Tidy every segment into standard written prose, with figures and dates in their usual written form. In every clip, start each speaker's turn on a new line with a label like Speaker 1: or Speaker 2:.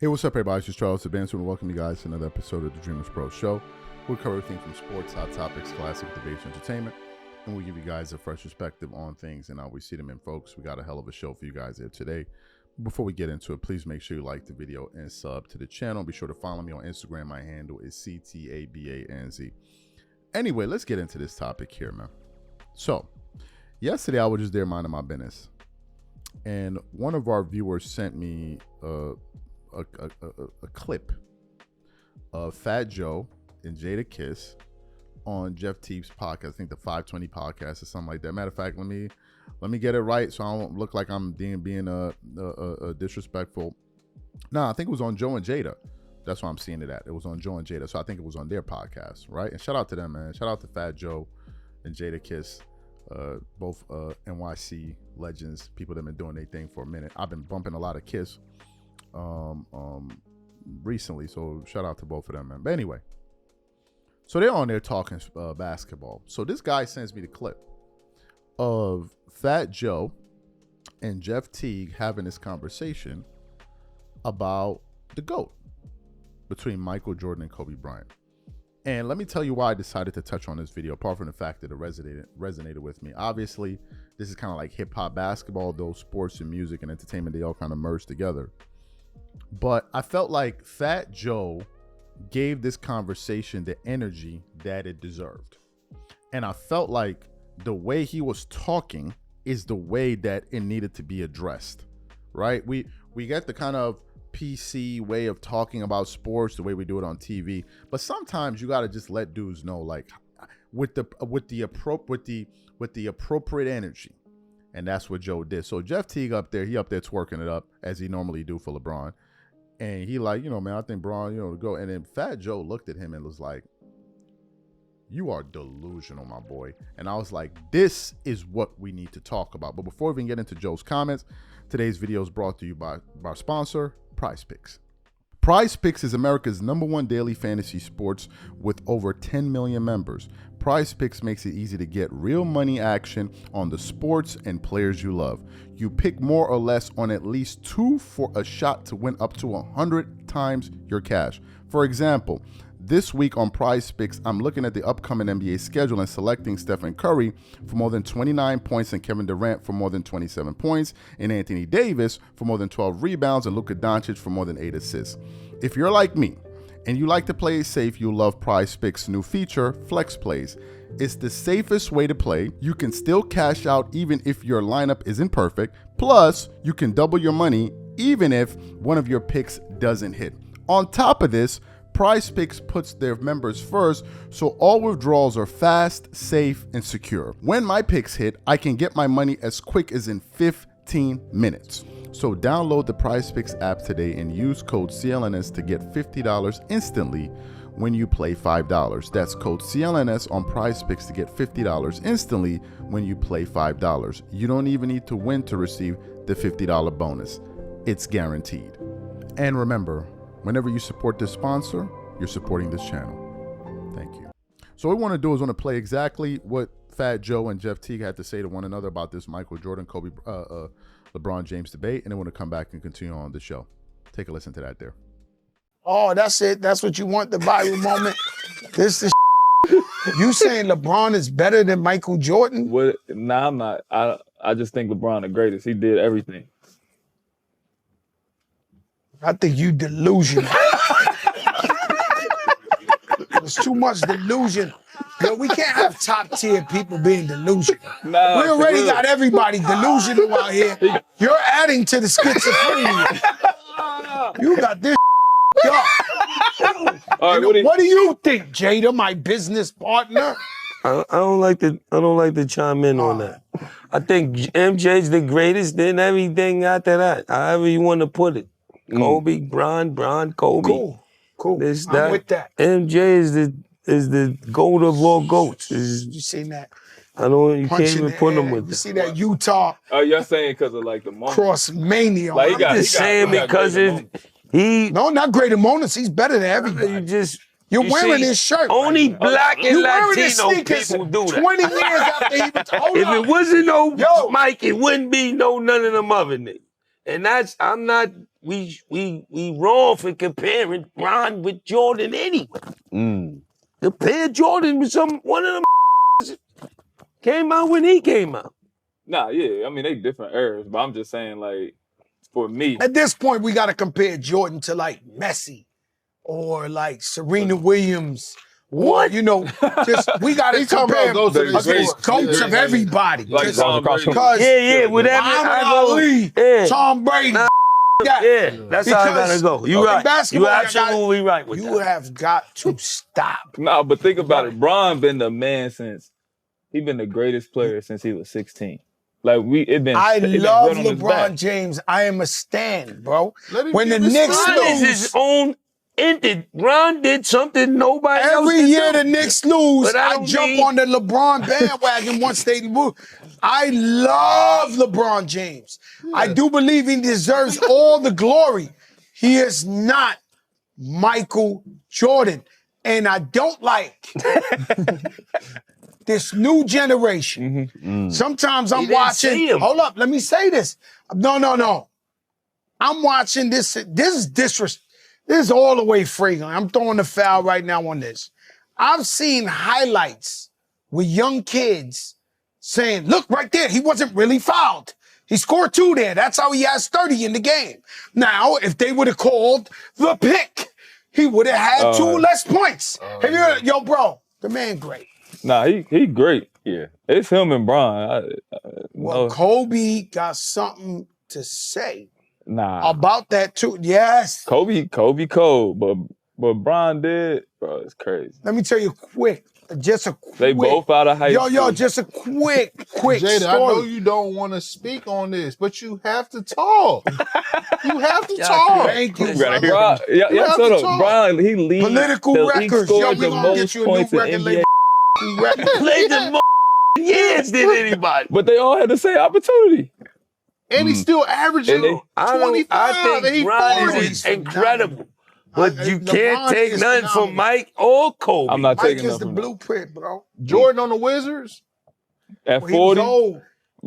Speaker 1: Hey, what's up, everybody? It's just Charles Advancement. Welcome you guys to another episode of the DREAMERSPRO show. We'll cover everything from sports, hot topics, classic debates, entertainment, and we'll give you guys a fresh perspective on things and how we see them in, folks. We got a hell of a show for you guys here today. Before we get into it, please make sure you like the video and sub to the channel. Be sure to follow me on Instagram. My handle is CTABANZ. Anyway, let's get into this topic here, man. So, yesterday I was just there minding my business, and one of our viewers sent me a clip of Fat Joe and Jada Kiss on Jeff Teague's podcast. I think the 520 podcast or something like that. Matter of fact, let me get it right so I don't look like I'm being disrespectful. Nah, I think it was on Joe and Jada. That's why I'm seeing it at. It was on Joe and Jada, so I think it was on their podcast, right? And shout out to them, man. Shout out to Fat Joe and Jada Kiss, both NYC legends, people that have been doing their thing for a minute. I've been bumping a lot of Kiss recently, so shout out to both of them, man. But anyway, so they're on there talking basketball. So this guy sends me the clip of Fat Joe and Jeff Teague having this conversation about the GOAT between Michael Jordan and Kobe Bryant. And let me tell you why I decided to touch on this video, apart from the fact that it resonated with me. Obviously, this is kind of like hip-hop basketball, though sports and music and entertainment, they all kind of merge together. But I felt like Fat Joe gave this conversation the energy that it deserved. And I felt like the way he was talking is the way that it needed to be addressed, right? We get the kind of PC way of talking about sports, the way we do it on TV, but sometimes you got to just let dudes know, like, with the appropriate energy. And that's what Joe did. So Jeff Teague up there twerking it up as he normally do for LeBron. And he like, man, I think Bron, to go. And then Fat Joe looked at him and was like, you are delusional, my boy. And I was like, this is what we need to talk about. But before we even get into Joe's comments, today's video is brought to you by our sponsor, PrizePicks. PrizePicks is America's #1 daily fantasy sports with over 10 million members. PrizePicks makes it easy to get real money action on the sports and players you love. You pick more or less on at least 2 for a shot to win up to 100 times your cash. For example, this week on PrizePicks, I'm looking at the upcoming NBA schedule and selecting Stephen Curry for more than 29 points and Kevin Durant for more than 27 points and Anthony Davis for more than 12 rebounds and Luka Doncic for more than 8 assists. If you're like me and you like to play it safe, you'll love PrizePicks' new feature, Flex Plays. It's the safest way to play. You can still cash out even if your lineup isn't perfect. Plus, you can double your money even if one of your picks doesn't hit. On top of this, PrizePicks puts their members first, so all withdrawals are fast, safe, and secure. When my picks hit, I can get my money as quick as in 15 minutes. So download the PrizePicks app today and use code CLNS to get $50 instantly when you play $5. That's code CLNS on PrizePicks to get $50 instantly when you play $5. You don't even need to win to receive the $50 bonus. It's guaranteed. And remember, whenever you support this sponsor, you're supporting this channel. Thank you. So what we want to do is want to play exactly what Fat Joe and Jeff Teague had to say to one another about this Michael Jordan, Kobe, LeBron James debate, and then we're going to come back and continue on the show. Take a listen to that there.
Speaker 2: Oh, that's it. That's what you want, the viral moment. This is you saying LeBron is better than Michael Jordan?
Speaker 3: What? Nah, I'm not. I just think LeBron the greatest. He did everything.
Speaker 2: I think you delusional. There's too much delusion. Yo, we can't have top tier people being delusional.
Speaker 3: Nah,
Speaker 2: we already got everybody delusional out here. You're adding to the schizophrenia. You got this up.
Speaker 3: All right,
Speaker 2: What do you think, Jada, my business partner?
Speaker 4: I don't like to chime in on that. I think MJ's the greatest, then everything after that, however you want to put it. Kobe, Bron, Kobe.
Speaker 2: Cool. I'm with that.
Speaker 4: MJ is the GOAT of all GOATs.
Speaker 2: You seen that?
Speaker 4: You can't even put him with
Speaker 2: You
Speaker 4: that.
Speaker 2: see that Utah
Speaker 3: Oh, you're saying because of like the moment.
Speaker 2: cross mania?
Speaker 3: Like,
Speaker 4: I'm just saying because he
Speaker 2: No, not greater moments. He's better than everybody. You're wearing his shirt.
Speaker 4: Only black and
Speaker 2: wearing his
Speaker 4: Latino
Speaker 2: sneakers
Speaker 4: people do that.
Speaker 2: 20 years after he was
Speaker 4: If it wasn't no Mike, it wouldn't be none of them other niggas. And I'm not we wrong for comparing Bron with Jordan anyway. Compare Jordan with one of them came out when he came out.
Speaker 3: Nah, yeah. I mean, they different eras, but I'm just saying, like, for me,
Speaker 2: At this point, we got to compare Jordan to like Messi or like Serena Williams.
Speaker 4: What?
Speaker 2: You know, just we got to
Speaker 1: He's talking
Speaker 2: compare
Speaker 1: about those
Speaker 2: against
Speaker 3: great-
Speaker 2: coach of everybody.
Speaker 3: like Tom Brady.
Speaker 2: Because
Speaker 4: Yeah, whatever.
Speaker 2: Muhammad
Speaker 4: I go,
Speaker 2: Ali,
Speaker 4: yeah.
Speaker 2: Tom Brady.
Speaker 4: Yeah, that's how I gotta
Speaker 2: Because
Speaker 4: go. You
Speaker 2: in
Speaker 4: right.
Speaker 2: basketball,
Speaker 4: You absolutely right with
Speaker 2: You
Speaker 4: that.
Speaker 2: have got to stop.
Speaker 3: Nah, but think about it. Bron been the man he been the greatest player since he was 16. Like it been.
Speaker 2: I
Speaker 3: it been
Speaker 2: love
Speaker 3: right on his
Speaker 2: LeBron
Speaker 3: back.
Speaker 2: James. I am a stan, bro.
Speaker 1: Let him
Speaker 2: When the
Speaker 1: give his
Speaker 2: Knicks
Speaker 1: time.
Speaker 4: Bron is his
Speaker 2: lose,
Speaker 4: own entity. Bron did something nobody else
Speaker 2: every
Speaker 4: can
Speaker 2: year
Speaker 4: do.
Speaker 2: the Knicks lose,
Speaker 4: But I
Speaker 2: I
Speaker 4: don't
Speaker 2: jump
Speaker 4: mean-
Speaker 2: on the LeBron bandwagon once they lose. I love LeBron James. I do believe he deserves all the glory. He is not Michael Jordan. And I don't like this new generation. Sometimes I'm
Speaker 4: He didn't see
Speaker 2: watching.
Speaker 4: him.
Speaker 2: Hold up, let me say this. No. I'm watching this. This is disrespect. This is all the way fragrant. I'm throwing the foul right now on this. I've seen highlights with young kids saying, look right there, he wasn't really fouled. He scored 2 there. That's how he has 30 in the game. Now, if they would have called the pick, he would have had 2 less points. Have you heard, yo, bro, the man great.
Speaker 3: Nah, he great. Yeah, it's him and Bron.
Speaker 2: Well, Kobe got something to say
Speaker 3: Nah,
Speaker 2: about that too. Yes.
Speaker 3: Kobe cold, but Bron did, bro. It's crazy.
Speaker 2: Let me tell you just a quick.
Speaker 3: They both out of high school.
Speaker 2: Yo, just a quick
Speaker 1: Jada,
Speaker 2: story.
Speaker 1: I know you don't want to speak on this, but you have to talk. You have to talk.
Speaker 2: Thank you,
Speaker 3: Bron,
Speaker 2: brother.
Speaker 3: yeah,
Speaker 1: You have
Speaker 3: so
Speaker 1: to
Speaker 3: though,
Speaker 1: talk.
Speaker 3: Bron, he leads.
Speaker 2: Political
Speaker 3: he
Speaker 2: records. Yo,
Speaker 3: scored
Speaker 2: we
Speaker 3: the
Speaker 2: gonna get
Speaker 3: most
Speaker 2: you a new
Speaker 3: points in
Speaker 2: record
Speaker 3: NBA.
Speaker 2: label. Record.
Speaker 4: Played the most years than anybody.
Speaker 3: But they all had the same opportunity.
Speaker 1: And he's still averaging
Speaker 3: And they-
Speaker 1: 25,
Speaker 4: I
Speaker 1: and
Speaker 4: think
Speaker 1: he's
Speaker 4: Bron
Speaker 1: 40.
Speaker 4: is incredible. But you
Speaker 2: LeBron
Speaker 4: can't take
Speaker 2: is
Speaker 4: nothing
Speaker 2: phenomenal.
Speaker 4: from Mike or Kobe.
Speaker 3: I'm not
Speaker 2: Mike
Speaker 3: taking
Speaker 2: is
Speaker 3: nothing
Speaker 2: the
Speaker 3: from that.
Speaker 2: blueprint, bro.
Speaker 1: Jordan on the Wizards.
Speaker 3: At
Speaker 2: He was
Speaker 3: 40,
Speaker 2: old.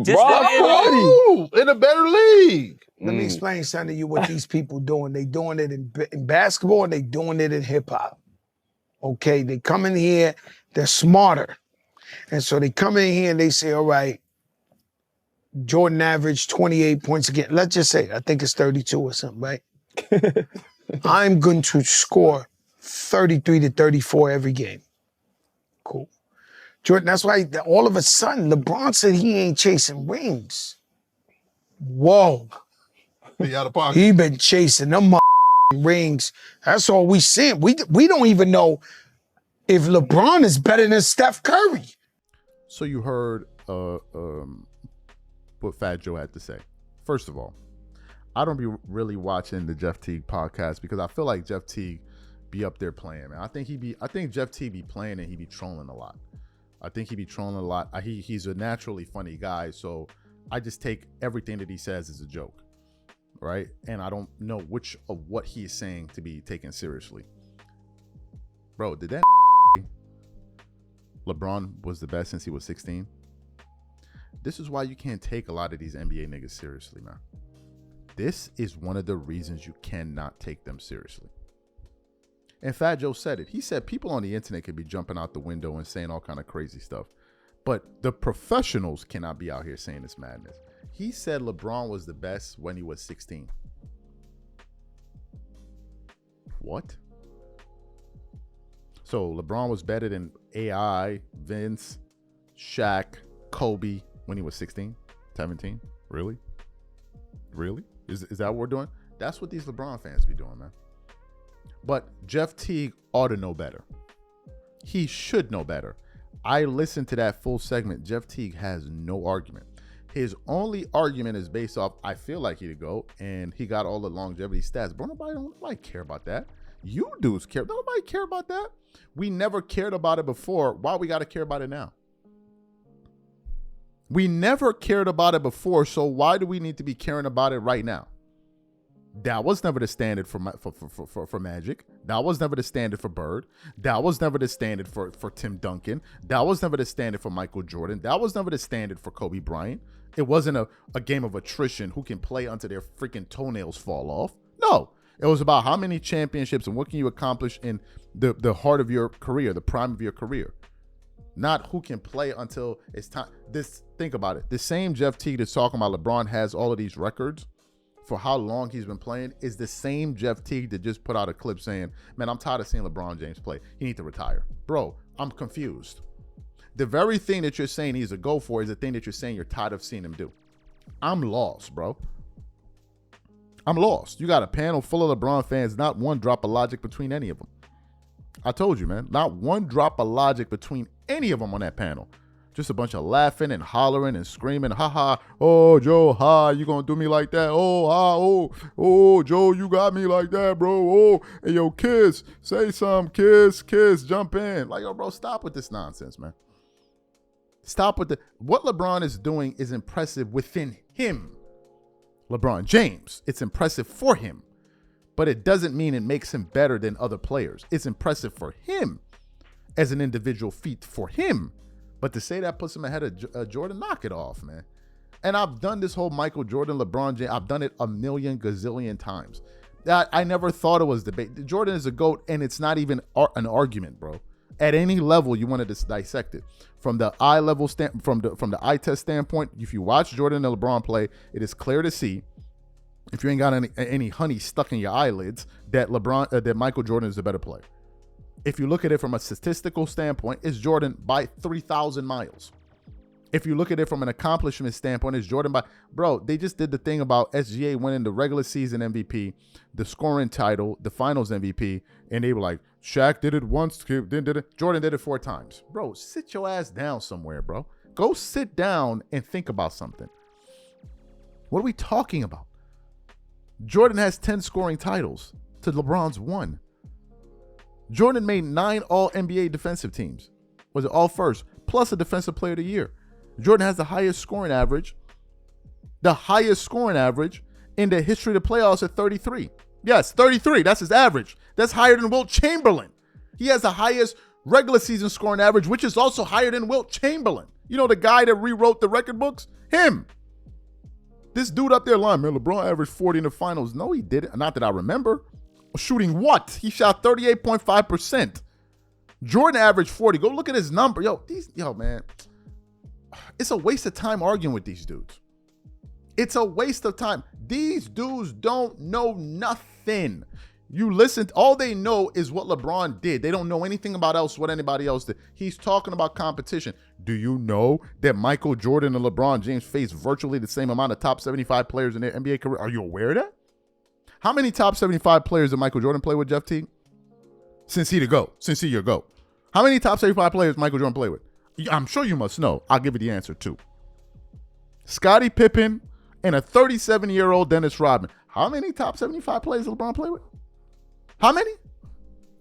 Speaker 4: Just
Speaker 3: Bron
Speaker 4: like-
Speaker 3: 40.
Speaker 1: Oh, in a better league.
Speaker 2: Let me explain something to you what these people doing. They doing it in basketball and they doing it in hip hop. Okay, they come in here, they're smarter. And so they come in here and they say, all right, Jordan averaged 28 points a game. Let's just say, I think it's 32 or something, right? I'm going to score 33 to 34 every game. Cool. Jordan, that's why all of a sudden LeBron said he ain't chasing rings. Whoa.
Speaker 1: He out of pocket.
Speaker 2: He been chasing them rings. That's all we seeing. We don't even know if LeBron is better than Steph Curry.
Speaker 1: So you heard what Fat Joe had to say. First of all, I don't be really watching the Jeff Teague podcast because I feel like Jeff Teague be up there playing, man. I think Jeff Teague be playing and he be trolling a lot. He's a naturally funny guy, so I just take everything that he says as a joke, right? And I don't know which of what he is saying to be taken seriously. Bro, did that LeBron was the best since he was 16? This is why you can't take a lot of these NBA niggas seriously, man. This is one of the reasons you cannot take them seriously. And Fat Joe said it. He said people on the internet could be jumping out the window and saying all kind of crazy stuff, but the professionals cannot be out here saying this madness. He said LeBron was the best when he was 16. What? So LeBron was better than AI, Vince, Shaq, Kobe when he was 16, 17? Really? Is that what we're doing? That's what these LeBron fans be doing, man. But Jeff Teague ought to know better. He should know better. I listened to that full segment. Jeff Teague has no argument. His only argument is based off, I feel like he'd go, and he got all the longevity stats. Bro, nobody care about that. You dudes care. Nobody care about that. We never cared about it before. Why we got to care about it now? We never cared about it before, so why do we need to be caring about it right now? That was never the standard for Magic. That was never the standard for Bird. That was never the standard for Tim Duncan. That was never the standard for Michael Jordan. That was never the standard for Kobe Bryant. It wasn't a game of attrition who can play until their freaking toenails fall off. No. It was about how many championships and what can you accomplish in the heart of your career, the prime of your career. Not who can play until it's time. Think about it. The same Jeff Teague that's talking about LeBron has all of these records for how long he's been playing is the same Jeff Teague that just put out a clip saying, man, I'm tired of seeing LeBron James play. He needs to retire. Bro, I'm confused. The very thing that you're saying he needs to go for is the thing that you're saying you're tired of seeing him do. I'm lost, bro. I'm lost. You got a panel full of LeBron fans, not one drop of logic between any of them. I told you, man, not one drop of logic between any of them on that panel. Just a bunch of laughing and hollering and screaming, ha ha, oh, Joe, ha, you gonna do me like that? Oh, ha, oh, Joe, you got me like that, bro. Oh, hey, yo, Kiss, say something, Kiss, jump in. Like, yo, bro, stop with this nonsense, man. Stop with what LeBron is doing is impressive within him. LeBron James, it's impressive for him, but it doesn't mean it makes him better than other players. It's impressive for him as an individual feat for him. But to say that puts him ahead of Jordan, knock it off, man. And I've done this whole Michael Jordan, LeBron James. I've done it a million gazillion times. I never thought it was debate. Jordan is a GOAT, and it's not even an argument, bro. At any level you wanted to dissect it, from the eye level from the eye test standpoint, if you watch Jordan and LeBron play, it is clear to see, if you ain't got any honey stuck in your eyelids, that Michael Jordan is a better player. If you look at it from a statistical standpoint, it's Jordan by 3,000 miles. If you look at it from an accomplishment standpoint, it's Jordan by, bro, they just did the thing about SGA winning the regular season MVP, the scoring title, the finals MVP, and they were like, Shaq did it once, then did it. Jordan did it 4 times. Bro, sit your ass down somewhere, bro. Go sit down and think about something. What are we talking about? Jordan has 10 scoring titles to LeBron's 1. Jordan made 9 all-NBA defensive teams. Was it all first? Plus a defensive player of the year. Jordan has the highest scoring average in the history of the playoffs at 33. Yes, 33. That's his average. That's higher than Wilt Chamberlain. He has the highest regular season scoring average, which is also higher than Wilt Chamberlain. You know, the guy that rewrote the record books? Him. This dude up there lying, man, LeBron averaged 40 in the finals. No, he didn't. Not that I remember. Shooting what? He shot 38.5%. Jordan averaged 40. Go look at his number. Yo, man. It's a waste of time arguing with these dudes. It's a waste of time. These dudes don't know nothing. You listen, all they know is what LeBron did. They don't know anything about what anybody else did. He's talking about competition. Do you know that Michael Jordan and LeBron James faced virtually the same amount of top 75 players in their NBA career? Are you aware of that? How many top 75 players did Michael Jordan play with, Jeff Teague? Since he your GOAT. How many top 75 players Michael Jordan play with? I'm sure you must know. I'll give you the answer too. Scottie Pippen and a 37-year-old Dennis Rodman. How many top 75 players did LeBron play with? How many?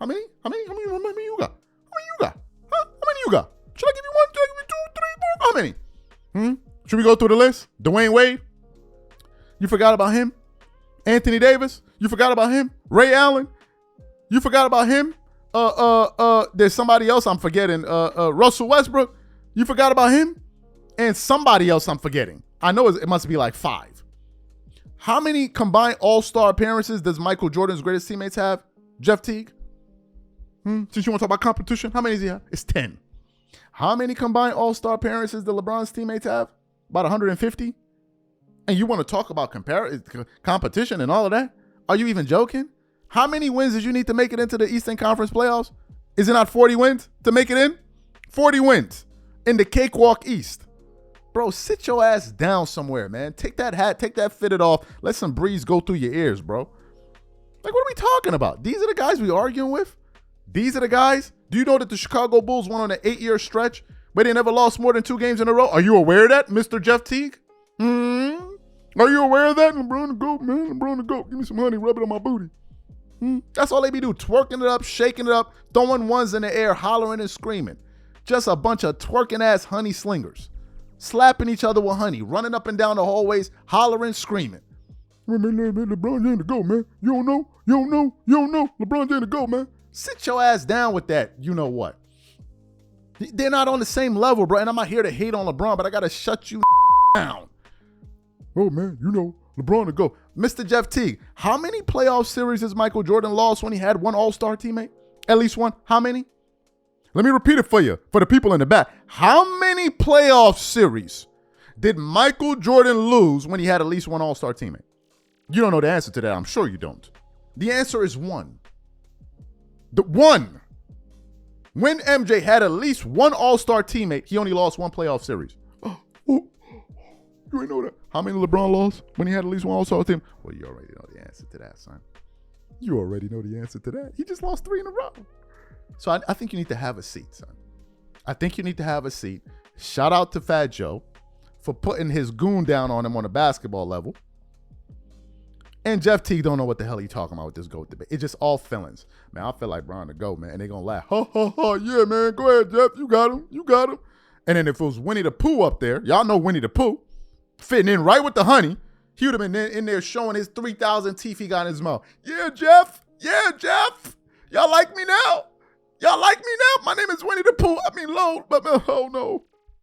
Speaker 1: How many you got? How many you got? Huh? How many you got? Should I give you 1? Should I give you 2, 3, 4? How many? Should we go through the list? Dwayne Wade? You forgot about him? Anthony Davis? You forgot about him? Ray Allen? You forgot about him? There's somebody else I'm forgetting. Russell Westbrook? You forgot about him? And somebody else I'm forgetting. I know it must be like 5. How many combined all-star appearances does Michael Jordan's greatest teammates have? Jeff Teague? Since you want to talk about competition, how many does he have? It's 10. How many combined all-star appearances do LeBron's teammates have? About 150? And you want to talk about competition and all of that? Are you even joking? How many wins did you need to make it into the Eastern Conference playoffs? Is it not 40 wins to make it in? 40 wins in the Cakewalk East. Bro, sit your ass down somewhere, man. Take that hat, take that fitted off. Let some breeze go through your ears, bro. Like, what are we talking about? These are the guys we arguing with? These are the guys? Do you know that the Chicago Bulls went on an 8-year stretch where they never lost more than 2 games in a row? Are you aware of that, Mr. Jeff Teague? Are you aware of that? LeBron the GOAT, man. LeBron the GOAT. Give me some honey, rub it on my booty. That's all they be doing. Twerking it up, shaking it up, throwing ones in the air, hollering and screaming. Just a bunch of twerking-ass honey slingers. Slapping each other with honey, running up and down the hallways, hollering, screaming. LeBron James to go, man. You don't know. LeBron James to go, man. Sit your ass down with that. You know what? They're not on the same level, bro. And I'm not here to hate on LeBron, but I gotta shut you down. Oh man, LeBron to go. Mr. Jeff Teague, how many playoff series has Michael Jordan lost when he had one All-Star teammate? At least one. How many? Let me repeat it for you, for the people in the back. How many playoff series did Michael Jordan lose when he had at least one All-Star teammate? You don't know the answer to that. I'm sure you don't. The answer is one. The one. When MJ had at least one All-Star teammate, he only lost one playoff series. Oh, you ain't know that. How many LeBron lost when he had at least one All-Star team? Well, you already know the answer to that, son. You already know the answer to that. He just lost 3 in a row. So I think you need to have a seat, son. I think you need to have a seat. Shout out to Fat Joe for putting his goon down on him on a basketball level. And Jeff Teague don't know what the hell he talking about with this GOAT debate. It's just all feelings. Man, I feel like Bron to go, man. And they going to laugh. Ha, ha, ha. Yeah, man. Go ahead, Jeff. You got him. You got him. And then if it was Winnie the Pooh up there, y'all know Winnie the Pooh, fitting in right with the honey, he would have been in there showing his 3,000 teeth he got in his mouth. Yeah, Jeff. Yeah, Jeff. Y'all like me now? Y'all like me now? My name is Winnie the Pooh. I mean, Lord, but oh no.